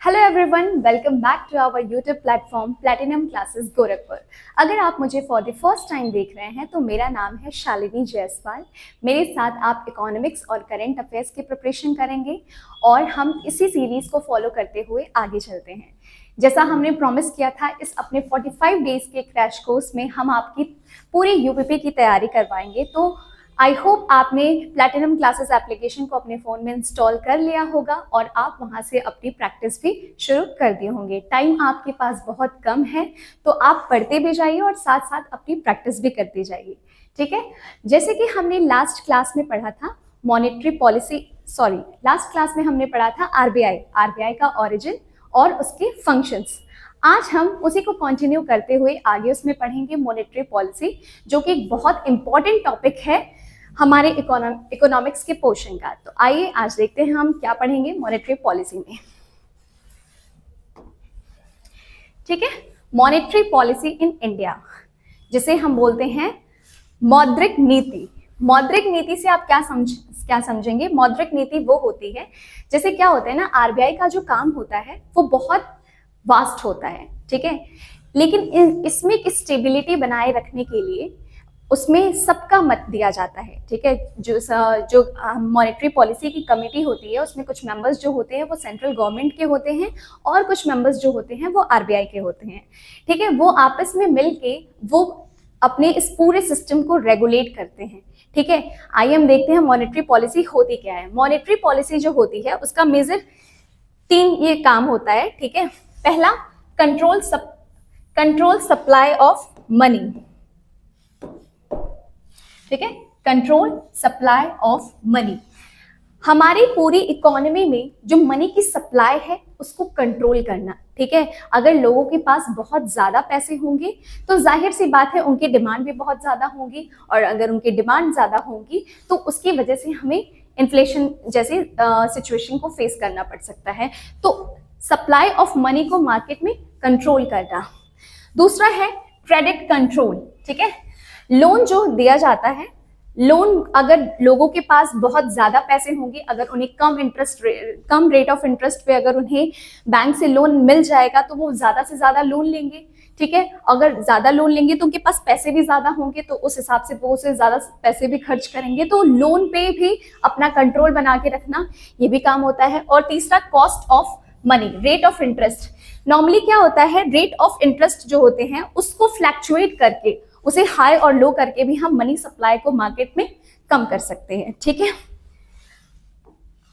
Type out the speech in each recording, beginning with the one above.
Hello everyone, welcome back to our YouTube platform Platinum Classes Gorakhpur. अगर आप मुझे for the first time देख रहे हैं तो मेरा नाम है शालिनी जायसवाल। मेरे साथ आप इकोनॉमिक्स और करंट अफेयर्स की प्रिपरेशन करेंगे और हम इसी सीरीज़ को फॉलो करते हुए आगे चलते हैं। जैसा हमने प्रॉमिस किया था, इस अपने 45 डेज़ के क्रैश कोर्स में हम आपकी पूरी यूपीपी की तैयारी करवाएंगे। तो आई होप आपने प्लैटिनम क्लासेस एप्लीकेशन को अपने फ़ोन में इंस्टॉल कर लिया होगा और आप वहां से अपनी प्रैक्टिस भी शुरू कर दिए होंगे। टाइम आपके पास बहुत कम है, तो आप पढ़ते भी जाइए और साथ साथ अपनी प्रैक्टिस भी करते जाइए। ठीक है, जैसे कि हमने लास्ट क्लास में पढ़ा था लास्ट क्लास में हमने पढ़ा था आरबीआई का ओरिजिन और उसके फंक्शंस। आज हम उसी को कंटिन्यू करते हुए आगे उसमें पढ़ेंगे मॉनेटरी पॉलिसी, जो कि एक बहुत इंपॉर्टेंट टॉपिक है हमारे इकोनॉमिक्स के पोर्शन का। तो आइए आज देखते हैं हम क्या पढ़ेंगे मॉनेटरी पॉलिसी में। ठीक है, मॉनेटरी पॉलिसी इन इंडिया, जिसे हम बोलते हैं मौद्रिक नीति। मौद्रिक नीति से आप क्या समझेंगे? मौद्रिक नीति वो होती है, जैसे क्या होता है ना, आरबीआई का जो काम होता है वो बहुत वास्ट होता है। ठीक है, लेकिन इसमें एक स्टेबिलिटी बनाए रखने के लिए उसमें सबका मत दिया जाता है। ठीक है, जो मॉनेटरी पॉलिसी की कमेटी होती है उसमें कुछ मेंबर्स जो होते हैं वो सेंट्रल गवर्नमेंट के होते हैं और कुछ मेंबर्स जो होते हैं वो आरबीआई के होते हैं। ठीक है, वो आपस में मिलके वो अपने इस पूरे सिस्टम को रेगुलेट करते हैं। ठीक है, आइए हम देखते हैं मॉनेटरी पॉलिसी होती क्या है। मॉनेटरी पॉलिसी जो होती है उसका मेजर 3 ये काम होता है। ठीक है, पहला कंट्रोल सप्लाई ऑफ मनी। ठीक है, कंट्रोल सप्लाई ऑफ मनी। हमारी पूरी इकोनॉमी में जो मनी की सप्लाई है उसको कंट्रोल करना। ठीक है, अगर लोगों के पास बहुत ज़्यादा पैसे होंगे तो जाहिर सी बात है उनकी डिमांड भी बहुत ज़्यादा होगी, और अगर उनकी डिमांड ज़्यादा होगी तो उसकी वजह से हमें इन्फ्लेशन जैसी सिचुएशन को फेस करना पड़ सकता है। तो सप्लाई ऑफ मनी को मार्केट में कंट्रोल करना। दूसरा है क्रेडिट कंट्रोल। ठीक है, लोन जो दिया जाता है, लोन अगर लोगों के पास बहुत ज़्यादा पैसे होंगे, अगर उन्हें कम रेट ऑफ इंटरेस्ट पे अगर उन्हें बैंक से लोन मिल जाएगा तो वो ज़्यादा से ज़्यादा लोन लेंगे। ठीक है, अगर ज़्यादा लोन लेंगे तो उनके पास पैसे भी ज़्यादा होंगे, तो उस हिसाब से वो उससे ज़्यादा पैसे भी खर्च करेंगे। तो लोन पे भी अपना कंट्रोल बना के रखना, ये भी काम होता है। और तीसरा cost of money, rate of interest. Normally क्या होता है, रेट ऑफ इंटरेस्ट जो होते हैं उसको फ्लैक्चुएट करके, उसे हाई और लो करके भी हम मनी सप्लाई को मार्केट में कम कर सकते हैं। ठीक है,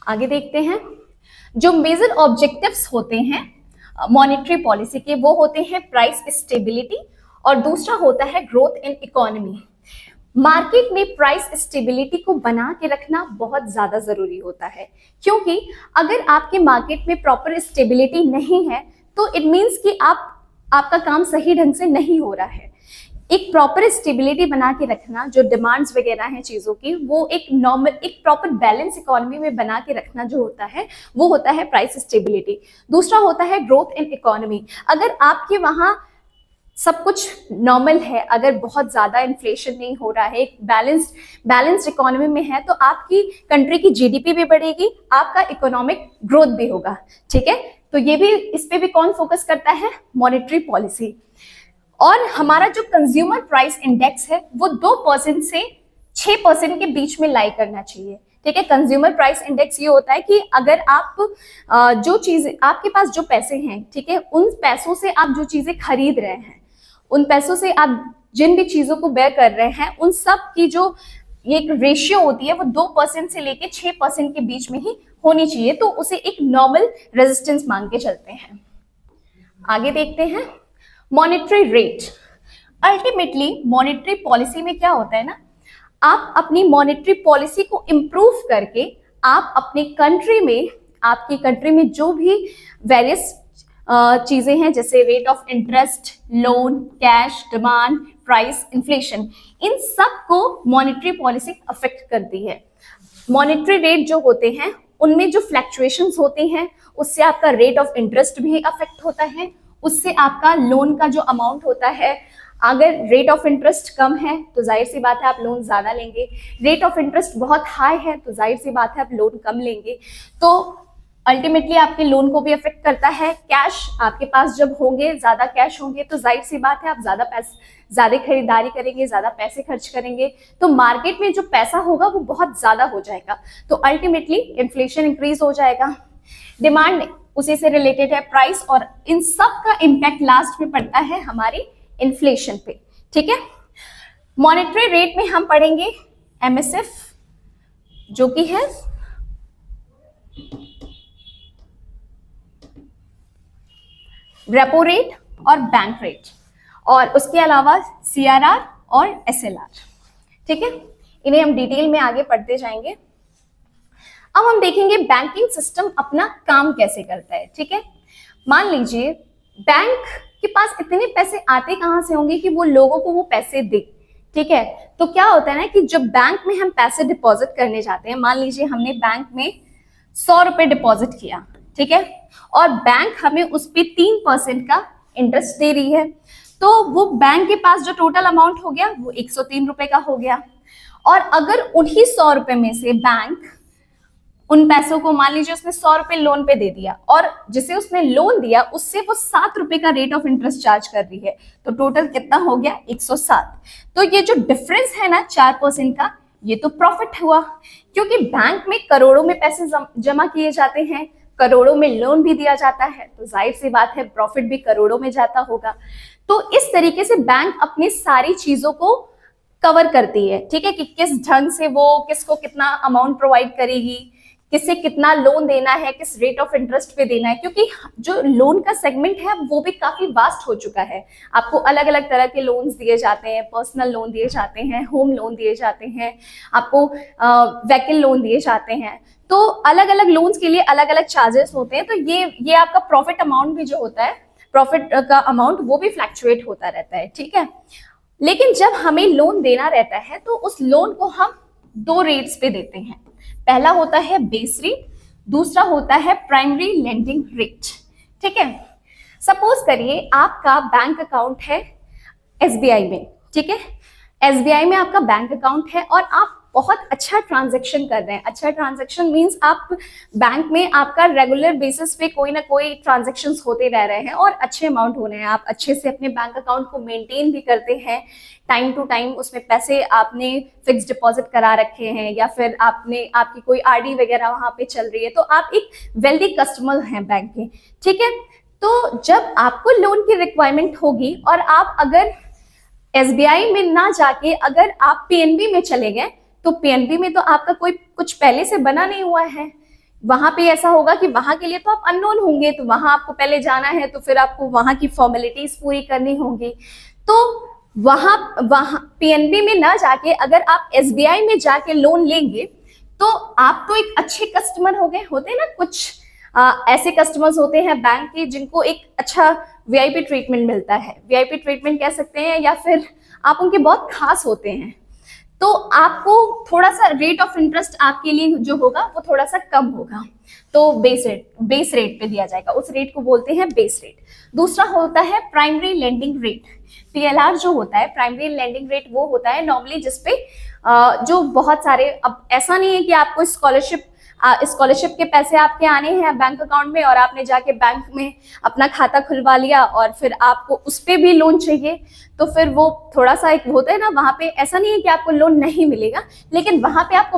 आगे देखते हैं। जो मेजर ऑब्जेक्टिव्स होते हैं मॉनेटरी पॉलिसी के, वो होते हैं प्राइस स्टेबिलिटी और दूसरा होता है ग्रोथ इन इकोनॉमी। मार्केट में प्राइस स्टेबिलिटी को बना के रखना बहुत ज्यादा जरूरी होता है, क्योंकि अगर आपके मार्केट में प्रॉपर स्टेबिलिटी नहीं है तो इट मीन्स कि आपका काम सही ढंग से नहीं हो रहा है। एक प्रॉपर स्टेबिलिटी बना के रखना, जो डिमांड्स वगैरह हैं चीज़ों की, वो एक प्रॉपर बैलेंस इकोनॉमी में बना के रखना जो होता है वो होता है प्राइस स्टेबिलिटी। दूसरा होता है ग्रोथ इन इकोनॉमी। अगर आपके वहाँ सब कुछ नॉर्मल है, अगर बहुत ज़्यादा इन्फ्लेशन नहीं हो रहा है, एक बैलेंस्ड इकोनॉमी में है, तो आपकी कंट्री की जीडीपी भी बढ़ेगी, आपका इकोनॉमिक ग्रोथ भी होगा। ठीक है, तो ये भी, इस पे भी कौन फोकस करता है? Monetary policy. और हमारा जो कंज्यूमर प्राइस इंडेक्स है वो 2% से 6% के बीच में लाई करना चाहिए। ठीक है, कंज्यूमर प्राइस इंडेक्स ये होता है कि अगर आप जो चीज़ आपके पास जो पैसे हैं, ठीक है, उन पैसों से आप जो चीज़ें खरीद रहे हैं, उन पैसों से आप जिन भी चीज़ों को व्यय कर रहे हैं, उन सब की जो ये एक रेशियो होती है वो 2% से लेके 6% के बीच में ही होनी चाहिए। तो उसे एक नॉर्मल रेजिस्टेंस मान के चलते हैं। आगे देखते हैं monetary rate. Ultimately monetary policy में क्या होता है ना, आप अपनी मॉनेटरी पॉलिसी को इम्प्रूव करके आप अपने आपकी कंट्री में जो भी वेरियस चीजें हैं, जैसे rate of interest, loan, cash, demand, price, inflation, इन सब को मॉनेटरी पॉलिसी अफेक्ट करती है। मॉनेटरी रेट जो होते हैं उनमें जो फ्लैक्चुएशंस होती हैं उससे आपका रेट ऑफ इंटरेस्ट भी अफेक्ट होता है, उससे आपका लोन का जो अमाउंट होता है, अगर रेट ऑफ इंटरेस्ट कम है तो जाहिर सी बात है आप लोन ज़्यादा लेंगे, रेट ऑफ इंटरेस्ट बहुत हाई है तो जाहिर सी बात है आप लोन कम लेंगे। तो अल्टीमेटली आपके लोन को भी अफेक्ट करता है। कैश आपके पास जब होंगे, ज्यादा कैश होंगे, तो जाहिर सी बात है आप ज्यादा खरीदारी करेंगे, ज्यादा पैसे खर्च करेंगे, तो मार्केट में जो पैसा होगा वो बहुत ज्यादा हो जाएगा, तो अल्टीमेटली इन्फ्लेशन इंक्रीज हो जाएगा। डिमांड उसी से रिलेटेड है, प्राइस, और इन सब का इम्पैक्ट लास्ट में पड़ता है हमारी इन्फ्लेशन पे। ठीक है, मॉनेटरी रेट में हम पढ़ेंगे MSF, जो कि है रेपो रेट और बैंक रेट, और उसके अलावा CRR और SLR। ठीक है, इन्हें हम डिटेल में आगे पढ़ते जाएंगे। अब हम देखेंगे बैंकिंग सिस्टम अपना काम कैसे करता है। ठीक है, मान लीजिए बैंक के पास इतने पैसे आते कहां से होंगे कि वो लोगों को वो पैसे दे। ठीक है, तो क्या होता है ना कि जब बैंक में हम पैसे डिपॉजिट करने जाते हैं, मान लीजिए हमने बैंक में 100 रुपए डिपॉजिट किया, ठीक है, और बैंक हमें उस पे 3% का इंटरेस्ट दे रही है, तो वो बैंक के पास जो टोटल अमाउंट हो गया वो 103 रुपए का हो गया। और अगर उन्हीं 100 रुपए में से बैंक उन पैसों को, मान लीजिए उसने 100 रुपए लोन पे दे दिया, और जिसे उसने लोन दिया उससे वो 7 रुपए का रेट ऑफ इंटरेस्ट चार्ज कर रही है, तो टोटल कितना हो गया 107। तो ये जो डिफरेंस है ना 4% का, ये तो प्रॉफिट हुआ, क्योंकि बैंक में करोड़ों में पैसे जमा किए जाते हैं, करोड़ों में लोन भी दिया जाता है, तो जाहिर सी बात है प्रॉफिट भी करोड़ों में जाता होगा। तो इस तरीके से बैंक अपनी सारी चीजों को कवर करती है। ठीक है, कि किस ढंग से वो किसको कितना अमाउंट प्रोवाइड करेगी, किसे कितना लोन देना है, किस रेट ऑफ इंटरेस्ट पे देना है, क्योंकि जो लोन का सेगमेंट है वो भी काफी वास्ट हो चुका है। आपको अलग अलग तरह के लोन्स दिए जाते हैं, पर्सनल लोन दिए जाते हैं, होम लोन दिए जाते हैं, आपको व्हीकल लोन दिए जाते हैं, तो अलग अलग लोन्स के लिए अलग अलग चार्जेस होते हैं। तो ये आपका प्रॉफिट अमाउंट भी जो होता है, प्रॉफिट का अमाउंट वो भी फ्लैक्चुएट होता रहता है। ठीक है, लेकिन जब हमें लोन देना रहता है तो उस लोन को हम 2 रेट्स पे देते हैं। पहला होता है बेस रेट, दूसरा होता है प्राइमरी लेंडिंग रेट। ठीक है, सपोज करिए आपका बैंक अकाउंट है SBI में। ठीक है, SBI में आपका बैंक अकाउंट है और आप बहुत अच्छा ट्रांजैक्शन कर रहे हैं। अच्छा ट्रांजैक्शन मींस आप बैंक में आपका रेगुलर बेसिस पे कोई ना कोई ट्रांजैक्शंस होते रह रहे हैं और अच्छे अमाउंट हो रहे हैं, आप अच्छे से अपने बैंक अकाउंट को मेंटेन भी करते हैं, टाइम टू टाइम उसमें पैसे आपने फिक्स डिपॉजिट करा रखे हैं, या फिर आपकी कोई RD वगैरह वहां पे चल रही है, तो आप एक वेल्दी कस्टमर हैं बैंक के। ठीक है, तो जब आपको लोन की रिक्वायरमेंट होगी और आप अगर SBI में ना जाके अगर आप PNB में चले गए, तो PNB में तो आपका कोई कुछ पहले से बना नहीं हुआ है, वहां पे ऐसा होगा कि वहां के लिए तो आप अननोन होंगे, तो वहां आपको पहले जाना है, तो फिर आपको वहां की फॉर्मेलिटीज पूरी करनी होंगी। तो वहां PNB में ना जाके अगर आप SBI में जाके लोन लेंगे तो आप तो एक अच्छे कस्टमर हो गए। होते ना कुछ ऐसे कस्टमर्स होते हैं बैंक के जिनको एक अच्छा VIP ट्रीटमेंट मिलता है, VIP ट्रीटमेंट कह सकते हैं, या फिर आप उनके बहुत खास होते हैं, तो आपको थोड़ा सा रेट ऑफ इंटरेस्ट आपके लिए जो होगा वो थोड़ा सा कम होगा, तो बेस रेट पे दिया जाएगा, उस रेट को बोलते हैं बेस रेट। दूसरा होता है प्राइमरी लेंडिंग रेट, PLR जो होता है, प्राइमरी लेंडिंग रेट वो होता है नॉर्मली जिसपे जो बहुत सारे, अब ऐसा नहीं है कि आपको स्कॉलरशिप के पैसे आपके आने हैं बैंक अकाउंट में और आपने जाके बैंक में अपना खाता खुलवा लिया और फिर आपको उस पे भी लोन चाहिए, तो फिर वो थोड़ा सा एक होता है ना, वहां पे ऐसा नहीं है कि आपको लोन नहीं मिलेगा, लेकिन वहां पे आप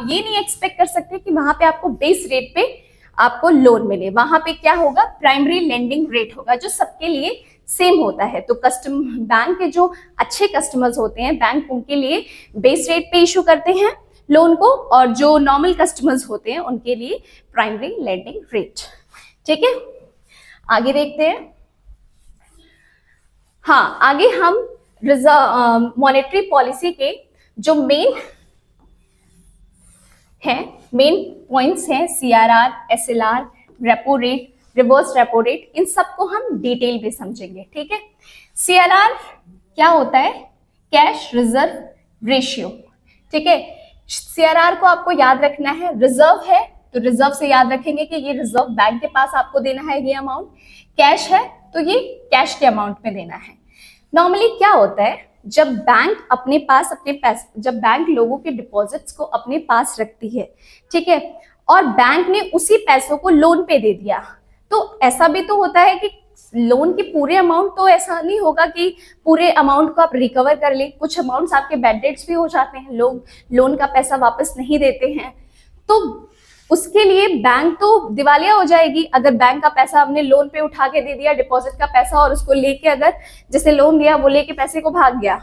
ये नहीं एक्सपेक्ट कर सकते कि वहां पे आपको बेस रेट पे आपको लोन मिले। वहां पे क्या होगा, प्राइमरी लेंडिंग रेट होगा जो सबके लिए सेम होता है। तो बैंक के जो अच्छे कस्टमर्स होते हैं, बैंक उनके लिए बेस रेट पे इशू करते हैं लोन को, और जो नॉर्मल कस्टमर्स होते हैं उनके लिए प्राइमरी लेंडिंग रेट। ठीक है, आगे देखते हैं। हाँ, आगे हम मॉनेटरी पॉलिसी के जो मेन पॉइंट्स हैं, CRR, SLR, repo rate, reverse repo rate, इन सबको हम डिटेल में समझेंगे। ठीक है, CRR क्या होता है, कैश रिजर्व रेशियो। ठीक है, CRR को आपको याद रखना है, रिजर्व है तो रिजर्व से याद रखेंगे कि ये रिजर्व बैंक के पास आपको देना है ये अमाउंट, कैश है तो ये कैश के अमाउंट में देना है। नॉर्मली क्या होता है, जब बैंक अपने पास अपने पैसे, जब बैंक लोगों के डिपॉजिट्स को अपने पास रखती है, ठीक है, और बैंक ने उसी पैसों को लोन पे दे दिया, तो ऐसा भी तो होता है कि लोन के पूरे अमाउंट तो ऐसा नहीं होगा कि पूरे अमाउंट को आप रिकवर कर ले, कुछ अमाउंट्स आपके बैड डेट्स भी हो जाते हैं, लोग लोन का पैसा वापस नहीं देते हैं, तो उसके लिए बैंक तो दिवालिया हो जाएगी। अगर बैंक का पैसा हमने लोन पे उठा के दे दिया, डिपॉजिट का पैसा, और उसको लेके अगर जैसे लोन दिया वो लेके पैसे को भाग गया,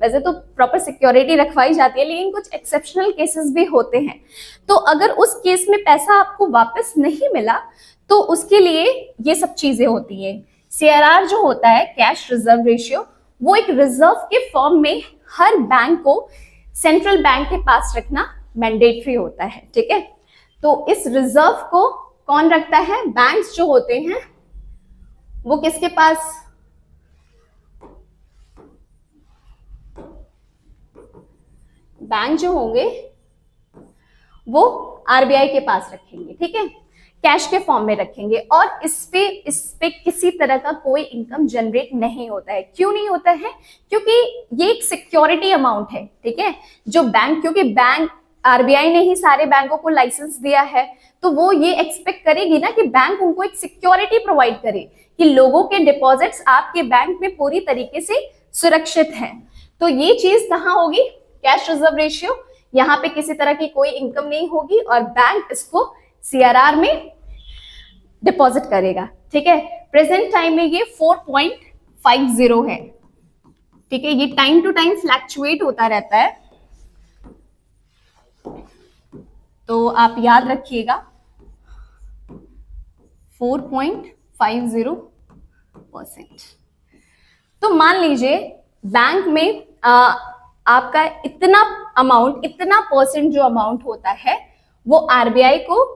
वैसे तो प्रॉपर सिक्योरिटी रखवाई जाती है, लेकिन कुछ एक्सेप्शनल केसेस भी होते हैं, तो अगर उस केस में पैसा आपको वापस नहीं मिला तो उसके लिए ये सब चीजें होती है। सीआरआर जो होता है, कैश रिजर्व रेशियो, वो एक रिजर्व के फॉर्म में हर बैंक को सेंट्रल बैंक के पास रखना मैंडेटरी होता है, ठीक है। तो इस रिजर्व को कौन रखता है? बैंक्स जो होते हैं वो किसके पास? बैंक जो होंगे वो आरबीआई के पास रखेंगे, ठीक है, कैश के फॉर्म में रखेंगे, और इस पे किसी तरह का कोई इनकम जनरेट नहीं होता है। क्यों नहीं होता है? क्योंकि ये एक सिक्योरिटी अमाउंट है, ठीक है, जो बैंक, क्योंकि बैंक आरबीआई ने ही सारे बैंकों को लाइसेंस दिया है, तो वो ये एक्सपेक्ट करेगी ना कि बैंक उनको एक सिक्योरिटी प्रोवाइड करे कि लोगों के डिपॉजिट्स आपके बैंक में पूरी तरीके से सुरक्षित हैं। तो ये चीज कहाँ होगी? कैश रिजर्व रेशियो, यहाँ पे किसी तरह की कोई इनकम नहीं होगी और बैंक इसको सीआरआर में डिपॉजिट करेगा, ठीक है। प्रेजेंट टाइम में ये 4.50 है, ठीक है, ये टाइम टू टाइम फ्लैक्चुएट होता रहता है, तो आप याद रखिएगा 4.50%। तो मान लीजिए बैंक में आपका इतना अमाउंट, इतना परसेंट जो अमाउंट होता है वो आरबीआई को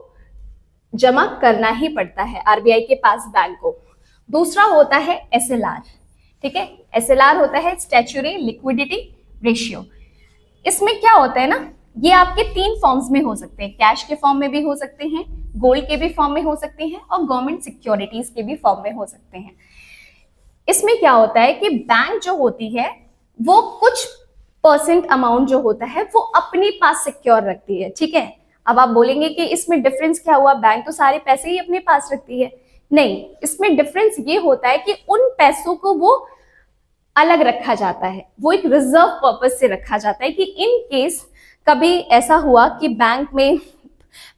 जमा करना ही पड़ता है, आरबीआई के पास बैंक को। दूसरा होता है एसएलआर, ठीक है, एसएलआर होता है स्टैच्यूटरी लिक्विडिटी रेशियो। इसमें क्या होता है ना, ये आपके 3 फॉर्म्स में हो सकते हैं, कैश के फॉर्म में भी हो सकते हैं, गोल्ड के भी फॉर्म में हो सकते हैं, और गवर्नमेंट सिक्योरिटीज के भी फॉर्म में हो सकते हैं। इसमें क्या होता है कि बैंक जो होती है वो कुछ परसेंट अमाउंट जो होता है वो अपने पास सिक्योर रखती है, ठीक है। अब आप बोलेंगे कि इसमें डिफरेंस क्या हुआ, बैंक तो सारे पैसे ही अपने पास रखती है। नहीं, इसमें डिफरेंस ये होता है कि उन पैसों को वो अलग रखा जाता है, वो एक रिजर्व पर्पस से रखा जाता है कि इन केस कभी ऐसा हुआ कि बैंक में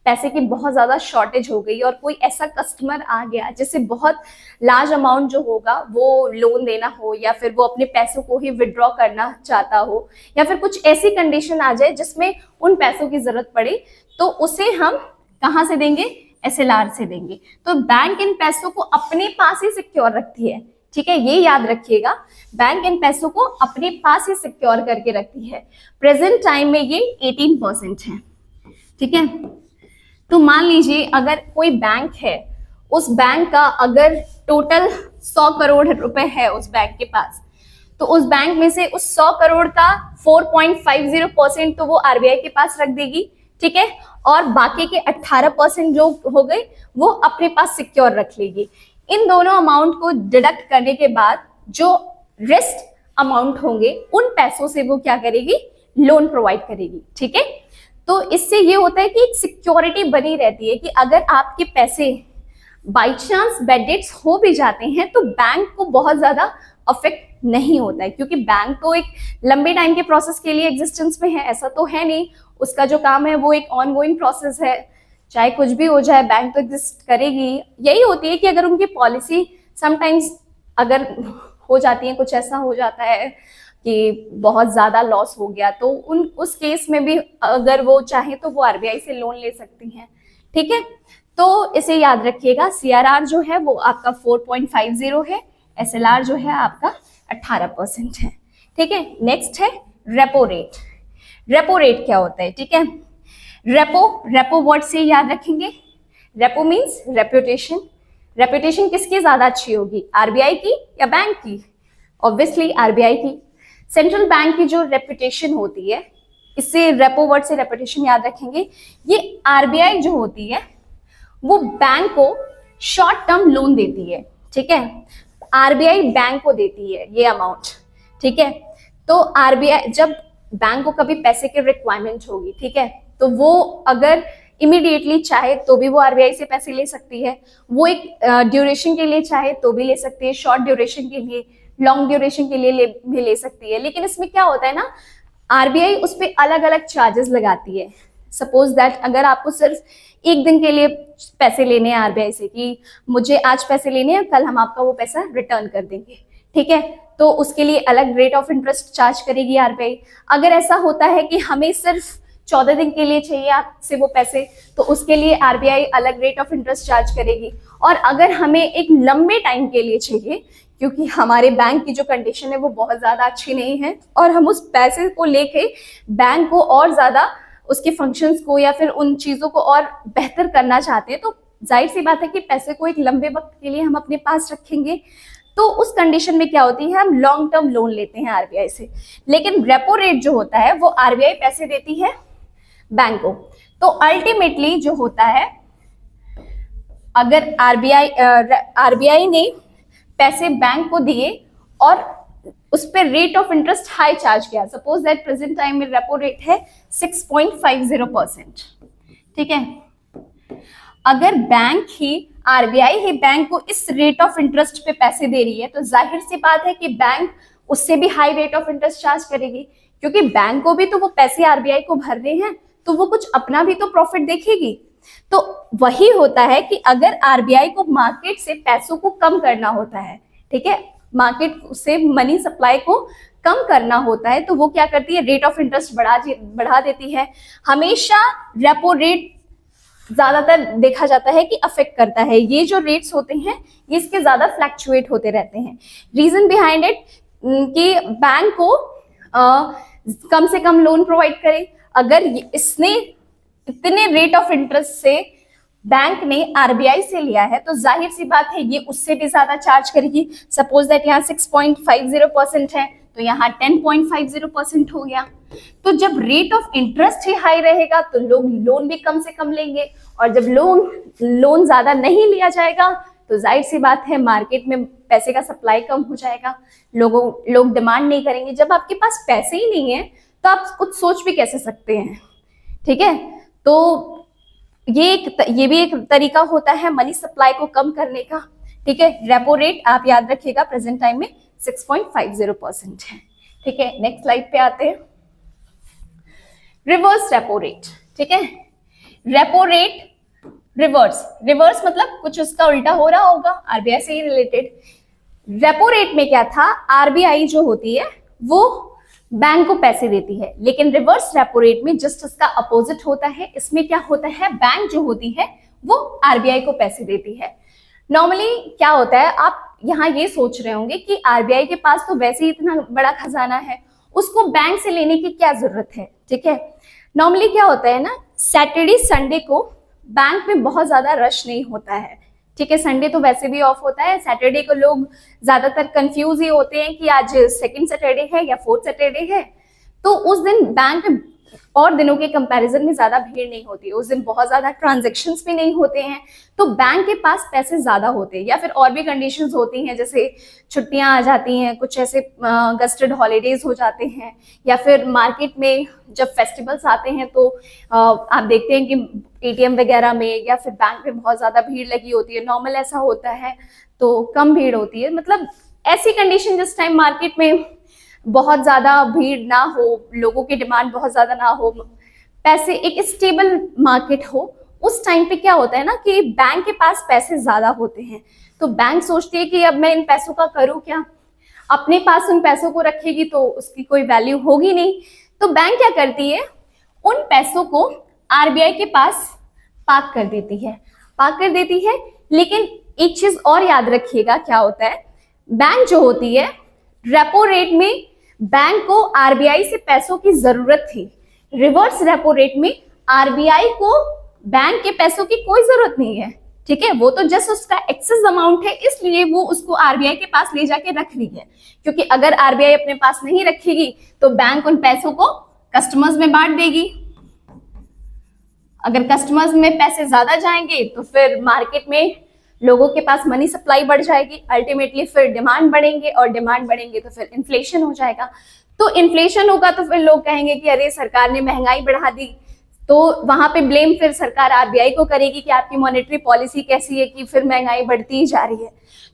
पैसे की बहुत ज्यादा शॉर्टेज हो गई और कोई ऐसा कस्टमर आ गया जिससे बहुत लार्ज अमाउंट जो होगा वो लोन देना हो, या फिर वो अपने पैसों को ही विड्रॉ करना चाहता हो, या फिर कुछ ऐसी कंडीशन आ जाए जिसमें उन पैसों की जरूरत पड़े, तो उसे हम कहाँ से देंगे? एसएलआर से देंगे। तो बैंक इन पैसों को अपने पास ही सिक्योर रखती है, ठीक है, ये याद रखिएगा, बैंक इन पैसों को अपने पास ही सिक्योर करके रखती है। प्रेजेंट टाइम में ये 18% है, ठीक है। तो मान लीजिए अगर कोई बैंक है, उस बैंक का अगर टोटल 100 करोड़ रुपए है उस बैंक के पास, तो उस बैंक में से उस 100 करोड़ का 4.50% तो वो आरबीआई के पास रख देगी, ठीक है, और बाकी के 18% जो हो गए वो अपने पास सिक्योर रख लेगी। इन दोनों अमाउंट को डिडक्ट करने के बाद जो रेस्ट अमाउंट होंगे उन पैसों से वो क्या करेगी? लोन प्रोवाइड करेगी, ठीक है। तो इससे ये होता है कि एक सिक्योरिटी बनी रहती है कि अगर आपके पैसे बाई चांस बैड डेट्स हो भी जाते हैं तो बैंक को बहुत ज्यादा अफेक्ट नहीं होता है, क्योंकि बैंक तो एक लंबे टाइम के प्रोसेस के लिए एग्जिस्टेंस में है, ऐसा तो है नहीं, उसका जो काम है वो एक ऑनगोइंग प्रोसेस है, चाहे कुछ भी हो जाए बैंक तो एग्जिस्ट करेगी। यही होती है कि अगर उनकी पॉलिसी समटाइम्स अगर हो जाती है, कुछ ऐसा हो जाता है कि बहुत ज्यादा लॉस हो गया, तो उस केस में भी अगर वो चाहे तो वो आरबीआई से लोन ले सकती हैं, ठीक है। तो इसे याद रखिएगा, सीआरआर जो है वो आपका 4.50 है, एसएलआर जो है आपका 18% है, ठीक है। नेक्स्ट है रेपो रेट। रेपो रेट क्या होता है, ठीक है। रेपो वर्ड से याद रखेंगे, रेपो मीन्स रेपुटेशन। रेपुटेशन किसकी ज्यादा अच्छी होगी, आरबीआई की या बैंक की? ऑब्वियसली आरबीआई की। सेंट्रल बैंक की जो रेपुटेशन होती है, इससे रेपो वर्ड से रेपुटेशन याद रखेंगे। ये आरबीआई जो होती है वो बैंक को शॉर्ट टर्म लोन देती है, ठीक है, आरबीआई बैंक को देती है ये अमाउंट, ठीक है। तो आरबीआई जब बैंक को कभी पैसे की रिक्वायरमेंट होगी, ठीक है, तो वो अगर इमीडिएटली चाहे तो भी वो आरबीआई से पैसे ले सकती है, वो एक ड्यूरेशन के लिए चाहे तो भी ले सकती है, शॉर्ट ड्यूरेशन के लिए, लॉन्ग ड्यूरेशन के लिए भी ले सकती है। लेकिन इसमें क्या होता है ना, आरबीआई उस पर अलग अलग चार्जेस लगाती है। सपोज दैट अगर आपको सिर्फ एक दिन के लिए पैसे लेने हैं आरबीआई से कि मुझे आज पैसे लेने हैं, कल हम आपका वो पैसा रिटर्न कर देंगे, ठीक है, तो उसके लिए अलग रेट ऑफ इंटरेस्ट चार्ज करेगी आरबीआई। अगर ऐसा होता है कि हमें सिर्फ 14 दिन के लिए चाहिए आपसे वो पैसे, तो उसके लिए आरबीआई अलग रेट ऑफ इंटरेस्ट चार्ज करेगी। और अगर हमें एक लंबे टाइम के लिए चाहिए, क्योंकि हमारे बैंक की जो कंडीशन है वो बहुत ज़्यादा अच्छी नहीं है और हम उस पैसे को लेके बैंक को और ज़्यादा उसके फंक्शंस को या फिर उन चीज़ों को और बेहतर करना चाहते हैं, तो जाहिर सी बात है कि पैसे को एक लंबे वक्त के लिए हम अपने पास रखेंगे। तो उस कंडीशन में क्या होती है, हम लॉन्ग टर्म लोन लेते हैं आरबीआई से। लेकिन रेपो रेट जो होता है वो आरबीआई पैसे देती है बैंक को। तो अल्टीमेटली जो होता है, अगर आरबीआई ने पैसे बैंक को दिए और उस पर rate of interest high charge किया, सपोज दैट प्रेजेंट टाइम में रेपो रेट है 6.50%, ठीक है। अगर बैंक ही आरबीआई ही बैंक को इस रेट ऑफ इंटरेस्ट पे पैसे दे रही है, तो जाहिर सी बात है कि बैंक उससे भी high rate of interest charge करेगी, क्योंकि बैंक को भी तो वो पैसे आरबीआई को भर रहे हैं, तो वो कुछ अपना भी तो प्रॉफिट देखेगी। तो वही होता है कि अगर आरबीआई को मार्केट से पैसों को कम करना होता है, ठीक है, मार्केट से मनी सप्लाई को कम करना होता है, तो वो क्या करती है, रेट ऑफ इंटरेस्ट बढ़ा देती है। हमेशा रेपो रेट ज्यादातर देखा जाता है कि अफेक्ट करता है, ये जो रेट्स होते हैं ये इसके ज्यादा फ्लैक्चुएट होते रहते हैं। रीजन बिहाइंड इट कि बैंक को कम से कम लोन प्रोवाइड करे। अगर इसने इतने रेट ऑफ इंटरेस्ट से बैंक ने आरबीआई से लिया है, तो जाहिर सी बात है ये उससे भी ज्यादा चार्ज करेगी। सपोज दैट यहाँ 6.50% है, तो यहाँ 10.50% हो गया। तो जब rate of interest he high रहेगा तो लोग लोन भी कम से कम लेंगे, और जब लोन ज्यादा नहीं लिया जाएगा तो जाहिर सी बात है मार्केट में पैसे का सप्लाई कम हो जाएगा, लोग डिमांड नहीं करेंगे। जब आपके पास पैसे ही नहीं है तो आप कुछ सोच भी कैसे सकते हैं, ठीक है। तो ये भी एक तरीका होता है मनी सप्लाई को कम करने का, ठीक है। रेपो रेट आप याद रखिएगा प्रेजेंट टाइम में 6.50% है, ठीक है। नेक्स्ट स्लाइड पे आते हैं, रिवर्स रेपो रेट, ठीक है। रेपो रेट रिवर्स मतलब कुछ उसका उल्टा हो रहा होगा, आरबीआई से ही रिलेटेड। रेपो रेट में क्या था, आरबीआई जो होती है वो बैंक को पैसे देती है, लेकिन रिवर्स रेपो रेट में जस्ट उसका अपोजिट होता है। इसमें क्या होता है, बैंक जो होती है वो आरबीआई को पैसे देती है। नॉर्मली क्या होता है, आप यहाँ ये सोच रहे होंगे कि आरबीआई के पास तो वैसे ही इतना बड़ा खजाना है, उसको बैंक से लेने की क्या जरूरत है, ठीक है। नॉर्मली क्या होता है ना, सैटरडे संडे को बैंक में बहुत ज्यादा रश नहीं होता है, ठीक है। संडे तो वैसे भी ऑफ होता है, सैटरडे को लोग ज्यादातर कंफ्यूज ही होते हैं कि आज सेकंड सैटरडे है या फोर्थ सैटरडे है, तो उस दिन बैंक में और दिनों के कंपैरिजन में ज्यादा भीड़ नहीं होती है, उस दिन बहुत ज्यादा ट्रांजैक्शंस भी नहीं होते हैं, तो बैंक के पास पैसे ज्यादा होते हैं। या फिर और भी कंडीशंस होती हैं, जैसे छुट्टियां आ जाती हैं, कुछ ऐसे गस्टेड हॉलीडेज हो जाते हैं, या फिर मार्केट में जब फेस्टिवल्स आते हैं तो आप देखते हैं कि एटीएम वगैरह में या फिर बैंक में बहुत ज्यादा भीड़ लगी होती है। नॉर्मल ऐसा होता है तो कम भीड़ होती है, मतलब ऐसी कंडीशन जिस टाइम मार्केट में बहुत ज्यादा भीड़ ना हो, लोगों की डिमांड बहुत ज्यादा ना हो, पैसे एक स्टेबल मार्केट हो, उस टाइम पे क्या होता है ना कि बैंक के पास पैसे ज्यादा होते हैं, तो बैंक सोचती है कि अब मैं इन पैसों का करूं क्या, अपने पास उन पैसों को रखेगी तो उसकी कोई वैल्यू होगी नहीं, तो बैंक क्या करती है, उन पैसों को आरबीआई के पास पार्क कर देती है। लेकिन एक चीज और याद रखिएगा, क्या होता है, बैंक जो होती है रेपो रेट में बैंक को आरबीआई से पैसों की जरूरत थी, रिवर्स रेपो रेट में आरबीआई को बैंक के पैसों की कोई जरूरत नहीं है, ठीक है। वो तो जस्ट उसका एक्सेस अमाउंट है, इसलिए वो उसको आरबीआई के पास ले जाके रख रही है, क्योंकि अगर आरबीआई अपने पास नहीं रखेगी तो बैंक उन पैसों को कस्टमर्स में बांट देगी। अगर कस्टमर्स में पैसे ज्यादा जाएंगे तो फिर मार्केट में लोगों के पास मनी सप्लाई बढ़ जाएगी, अल्टीमेटली फिर डिमांड बढ़ेंगे, और डिमांड बढ़ेंगे तो फिर इन्फ्लेशन हो जाएगा। तो इन्फ्लेशन होगा तो फिर लोग कहेंगे कि अरे सरकार ने महंगाई बढ़ा दी, तो वहां पे ब्लेम फिर सरकार आरबीआई को करेगी कि आपकी मॉनेटरी पॉलिसी कैसी है कि फिर महंगाई बढ़ती ही जा रही है।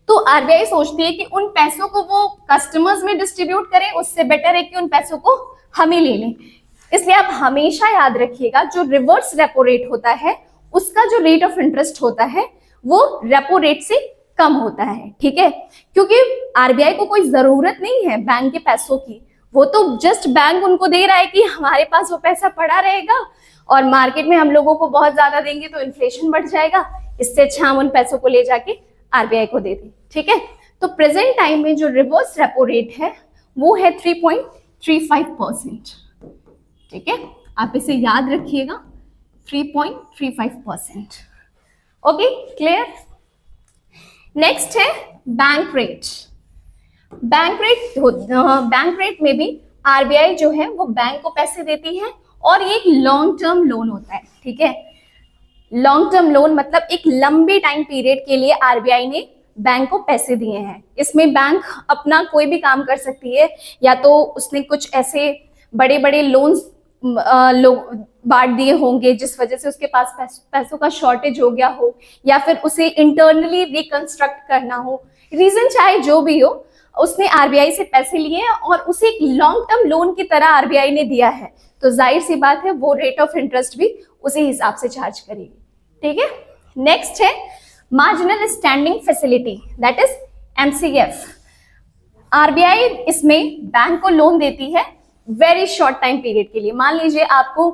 तो आरबीआई सोचती है कि उन पैसों को वो कस्टमर्स में डिस्ट्रीब्यूट करें, उससे बेटर है कि उन पैसों को हमें ले लें। इसलिए आप हमेशा याद रखिएगा, जो रिवर्स रेपो रेट होता है उसका जो रेट ऑफ इंटरेस्ट होता है वो रेपो रेट से कम होता है, ठीक है। क्योंकि आरबीआई को कोई जरूरत नहीं है बैंक के पैसों की, वो तो जस्ट बैंक उनको दे रहा है कि हमारे पास वो पैसा पड़ा रहेगा और मार्केट में हम लोगों को बहुत ज्यादा देंगे तो इन्फ्लेशन बढ़ जाएगा, इससे अच्छा हम उन पैसों को ले जाके आरबीआई को दे दें, ठीक है। तो प्रेजेंट टाइम में जो रिवर्स रेपो रेट है वो है 3.35%, ठीक है। आप इसे याद रखिएगा, 3.35%। Okay, clear. नेक्स्ट है बैंक रेट। बैंक रेट में भी आरबीआई जो है वो बैंक को पैसे देती है और ये एक लॉन्ग टर्म लोन होता है, ठीक है। लॉन्ग टर्म लोन मतलब एक लंबे टाइम पीरियड के लिए आरबीआई ने बैंक को पैसे दिए हैं। इसमें बैंक अपना कोई भी काम कर सकती है, या तो उसने कुछ ऐसे बड़े बड़े लोन्स बांट दिए होंगे जिस वजह से उसके पास पैसों का शॉर्टेज हो गया हो, या फिर उसे इंटरनली रिकंस्ट्रक्ट करना हो, रीजन चाहे जो भी हो, उसने आरबीआई से पैसे लिए और उसे एक लॉन्ग टर्म लोन की तरह आरबीआई ने दिया है, तो जाहिर सी बात है वो रेट ऑफ इंटरेस्ट भी उसी हिसाब से चार्ज करेगी, ठीक है। नेक्स्ट है marginal standing facility, that is MCF. RBI इसमें बैंक को लोन देती है वेरी शॉर्ट टाइम पीरियड के लिए। मान लीजिए आपको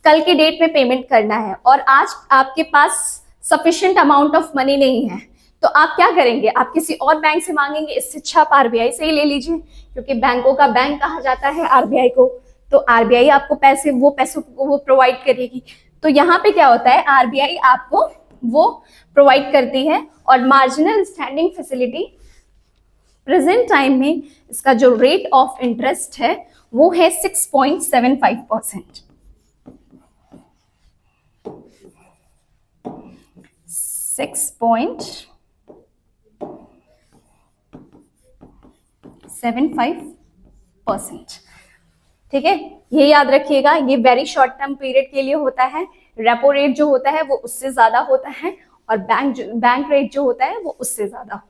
कल के डेट में पेमेंट करना है और आज आपके पास सफिशिएंट अमाउंट ऑफ मनी नहीं है, तो आप क्या करेंगे, आप किसी और बैंक से मांगेंगे, इससे अच्छा आप आरबीआई से ही ले लीजिए, क्योंकि बैंकों का बैंक कहा जाता है आरबीआई को, तो आरबीआई आपको पैसों को वो प्रोवाइड करेगी। तो यहाँ पे क्या होता है, आरबीआई आपको वो प्रोवाइड करती है और marginal standing facility present time में इसका जो रेट ऑफ इंटरेस्ट है वो है 6.75%। 6.75%, ठीक है। ये याद रखिएगा, ये वेरी शॉर्ट टर्म पीरियड के लिए होता है। रेपो रेट जो होता है वो उससे ज्यादा होता है और बैंक रेट जो होता है वो उससे ज्यादा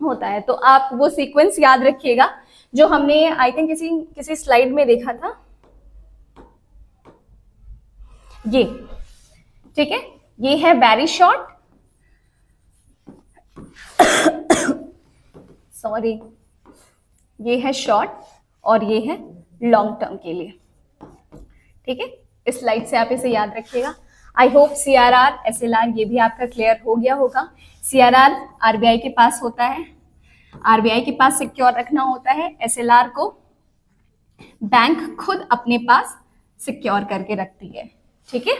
होता है। तो आप वो सीक्वेंस याद रखिएगा जो हमने आई थिंक किसी स्लाइड में देखा था, ये, ठीक है। ये है वेरी शॉर्ट, सॉरी, ये है शॉर्ट और ये है लॉन्ग टर्म के लिए, ठीक है। इस स्लाइड से आप इसे याद रखिएगा। आई होप सीआरआर, एसएलआर ये भी आपका क्लियर हो गया होगा। सीआरआर आरबीआई के पास होता है, आरबीआई के पास सिक्योर रखना होता है, एसएलआर को बैंक खुद अपने पास सिक्योर करके रखती है, ठीक है।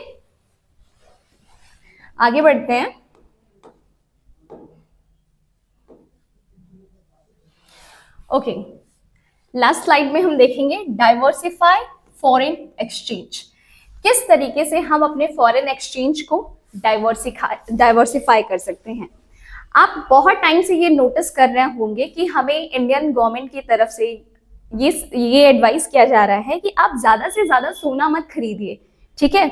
आगे बढ़ते हैं। ओके, लास्ट स्लाइड में हम देखेंगे डाइवर्सिफाई फॉरेन एक्सचेंज। किस तरीके से हम अपने फॉरेन एक्सचेंज को डाइवर्सिफाई कर सकते हैं। आप बहुत टाइम से ये नोटिस कर रहे होंगे कि हमें इंडियन गवर्नमेंट की तरफ से ये एडवाइस किया जा रहा है कि आप ज्यादा से ज्यादा सोना मत खरीदिए, ठीक है।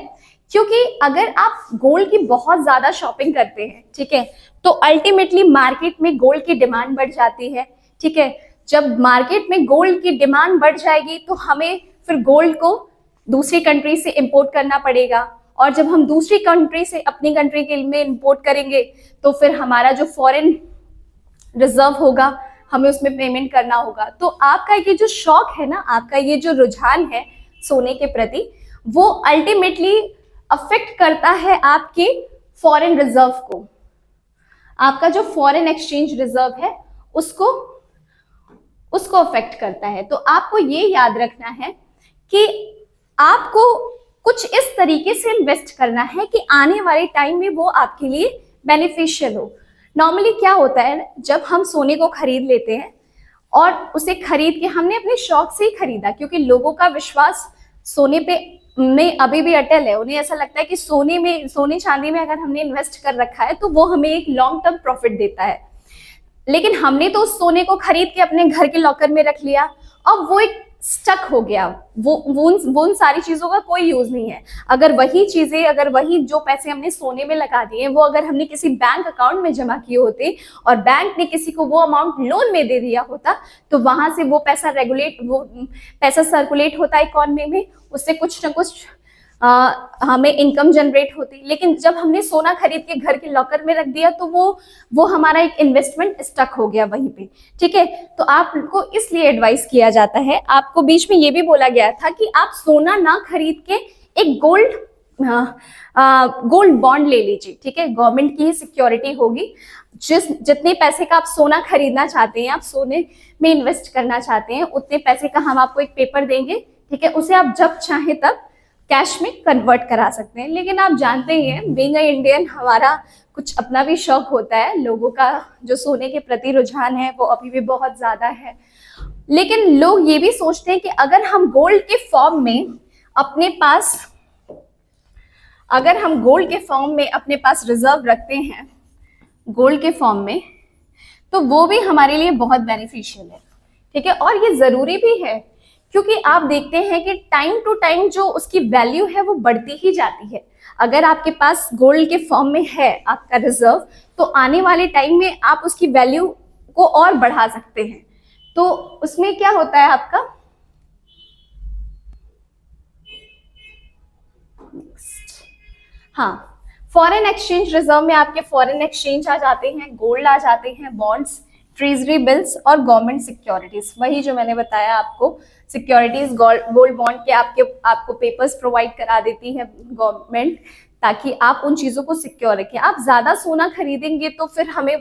क्योंकि अगर आप गोल्ड की बहुत ज्यादा शॉपिंग करते हैं, ठीक है, तो अल्टीमेटली मार्केट में गोल्ड की डिमांड बढ़ जाती है, ठीक है। जब मार्केट में गोल्ड की डिमांड बढ़ जाएगी तो हमें फिर गोल्ड को दूसरी कंट्री से इंपोर्ट करना पड़ेगा, और जब हम दूसरी कंट्री से अपनी कंट्री के में इंपोर्ट करेंगे तो फिर हमारा जो फॉरेन रिजर्व होगा हमें उसमें पेमेंट करना होगा। तो आपका ये जो शौक है ना, आपका ये जो रुझान है सोने के प्रति, वो अल्टीमेटली अफेक्ट करता है आपके फॉरेन रिजर्व को। आपका जो फॉरेन एक्सचेंज रिजर्व है उसको अफेक्ट करता है। तो आपको ये याद रखना है कि आपको कुछ इस तरीके से इन्वेस्ट करना है कि आने वाले टाइम में वो आपके लिए बेनिफिशियल हो। नॉर्मली क्या होता है, जब हम सोने को खरीद लेते हैं और उसे खरीद के हमने अपने शौक से ही खरीदा, क्योंकि लोगों का विश्वास सोने पे में अभी भी अटल है। उन्हें ऐसा लगता है कि सोने चांदी में अगर हमने इन्वेस्ट कर रखा है तो वो हमें एक लॉन्ग टर्म प्रॉफिट देता है। लेकिन हमने तो उस सोने को खरीद के अपने घर के लॉकर में रख लिया, अब वो एक स्टक हो गया, वो उन सारी चीजों का कोई यूज नहीं है। अगर वही चीजें, अगर वही जो पैसे हमने सोने में लगा दिए वो अगर हमने किसी बैंक अकाउंट में जमा किए होते और बैंक ने किसी को वो अमाउंट लोन में दे दिया होता, तो वहां से वो पैसा सर्कुलेट होता इकोनॉमी में, उससे कुछ ना कुछ हमें इनकम जनरेट होती। लेकिन जब हमने सोना खरीद के घर के लॉकर में रख दिया तो वो हमारा एक इन्वेस्टमेंट स्टक हो गया वहीं पे, ठीक है। तो आपको इसलिए एडवाइस किया जाता है, आपको बीच में ये भी बोला गया था कि आप सोना ना खरीद के एक गोल्ड बॉन्ड ले लीजिए, ठीक है। गवर्नमेंट की ही सिक्योरिटी होगी, जितने पैसे का आप सोना खरीदना चाहते हैं, आप सोने में इन्वेस्ट करना चाहते हैं, उतने पैसे का हम आपको एक पेपर देंगे, ठीक है। उसे आप जब चाहे तब कैश में कन्वर्ट करा सकते हैं। लेकिन आप जानते ही हैं, बीइंग अ इंडियन, हमारा कुछ अपना भी शौक होता है, लोगों का जो सोने के प्रति रुझान है वो अभी भी बहुत ज्यादा है। लेकिन लोग ये भी सोचते हैं कि अगर हम गोल्ड के फॉर्म में अपने पास रिजर्व रखते हैं गोल्ड के फॉर्म में, तो वो भी हमारे लिए बहुत बेनिफिशियल है, ठीक है। और ये जरूरी भी है, क्योंकि आप देखते हैं कि टाइम टू टाइम जो उसकी वैल्यू है वो बढ़ती ही जाती है। अगर आपके पास गोल्ड के फॉर्म में है आपका रिजर्व, तो आने वाले टाइम में आप उसकी वैल्यू को और बढ़ा सकते हैं। तो उसमें क्या होता है आपका, हाँ, फॉरेन एक्सचेंज रिजर्व में आपके फॉरेन एक्सचेंज आ जाते हैं, गोल्ड आ जाते हैं, बॉन्ड्स, ट्रेजरी बिल्स और गवर्नमेंट सिक्योरिटीज। वही जो मैंने बताया आपको, सिक्योरिटीज, गोल्ड बॉन्ड के आपको पेपर्स प्रोवाइड करा देती है गवर्नमेंट, ताकि आप उन चीजों को सिक्योर रखें। आप ज्यादा सोना खरीदेंगे तो फिर हमें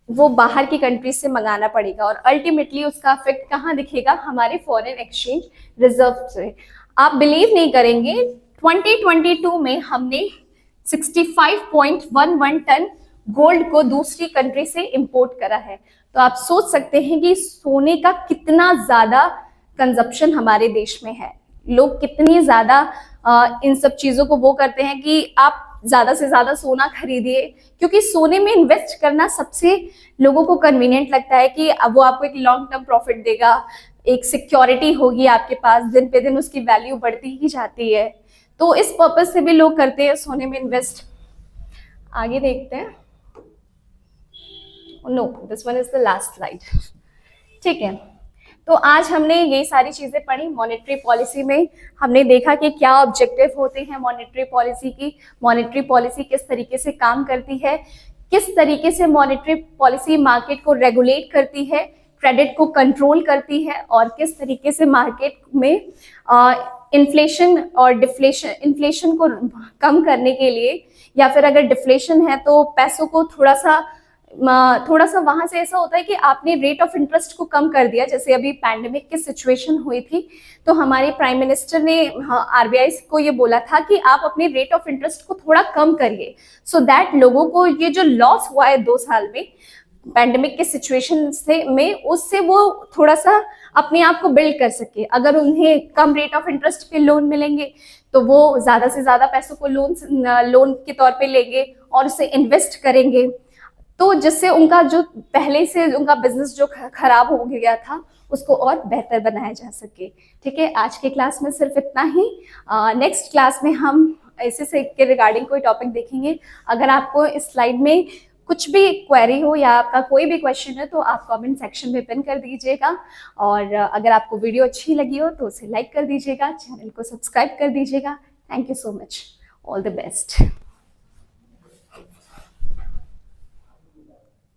वो बाहर की कंट्रीज से मंगाना पड़ेगा, और अल्टीमेटली उसका इफेक्ट कहाँ दिखेगा, हमारे फॉरेन एक्सचेंज रिजर्व से। आप बिलीव नहीं करेंगे, 2022 में हमने 65.11 टन गोल्ड को दूसरी कंट्री से इंपोर्ट करा है। तो आप सोच सकते हैं कि सोने का कितना ज्यादा कंजप्शन हमारे देश में है। लोग कितनी ज्यादा इन सब चीजों को वो करते हैं कि आप ज्यादा से ज्यादा सोना खरीदिए, क्योंकि सोने में इन्वेस्ट करना सबसे लोगों को कन्वीनियंट लगता है कि वो आपको एक लॉन्ग टर्म प्रॉफिट देगा, एक सिक्योरिटी होगी आपके पास, दिन पे दिन उसकी वैल्यू बढ़ती ही जाती है। तो इस पर्पज से भी लोग करते हैं सोने में इन्वेस्ट। आगे देखते हैं। No, this one is the last slide, ठीक है। तो आज हमने ये सारी चीजें पढ़ी। मॉनेटरी पॉलिसी में हमने देखा कि क्या ऑब्जेक्टिव होते हैं मॉनेटरी पॉलिसी की, मॉनेटरी पॉलिसी किस तरीके से काम करती है, किस तरीके से मॉनेटरी पॉलिसी मार्केट को रेगुलेट करती है, क्रेडिट को कंट्रोल करती है, और किस तरीके से मार्केट में इन्फ्लेशन और डिफ्लेशन, इन्फ्लेशन को कम करने के लिए, या फिर अगर डिफ्लेशन है तो पैसों को थोड़ा सा वहां से ऐसा होता है कि आपने रेट ऑफ इंटरेस्ट को कम कर दिया। जैसे अभी पैंडेमिक की सिचुएशन हुई थी, तो हमारे प्राइम मिनिस्टर ने आरबीआई को ये बोला था कि आप अपने रेट ऑफ इंटरेस्ट को थोड़ा कम करिए, सो दैट लोगों को ये जो लॉस हुआ है 2 साल में पैंडेमिक के सिचुएशन में उससे वो थोड़ा सा अपने आप को बिल्ड कर सके। अगर उन्हें कम रेट ऑफ इंटरेस्ट पे लोन मिलेंगे तो वो ज्यादा से ज्यादा पैसों को लोन के तौर पे लेंगे और उसे इन्वेस्ट करेंगे, तो जिससे उनका जो पहले से उनका बिजनेस जो खराब हो गया था उसको और बेहतर बनाया जा सके। ठीक है, आज के क्लास में सिर्फ इतना ही। नेक्स्ट क्लास में हम ऐसे से के रिगार्डिंग कोई टॉपिक देखेंगे। अगर आपको इस स्लाइड में कुछ भी क्वेरी हो या आपका कोई भी क्वेश्चन है तो आप कमेंट सेक्शन में पिन कर दीजिएगा, और अगर आपको वीडियो अच्छी लगी हो तो उसे लाइक कर दीजिएगा, चैनल को सब्सक्राइब कर दीजिएगा। Thank you so much, all the best.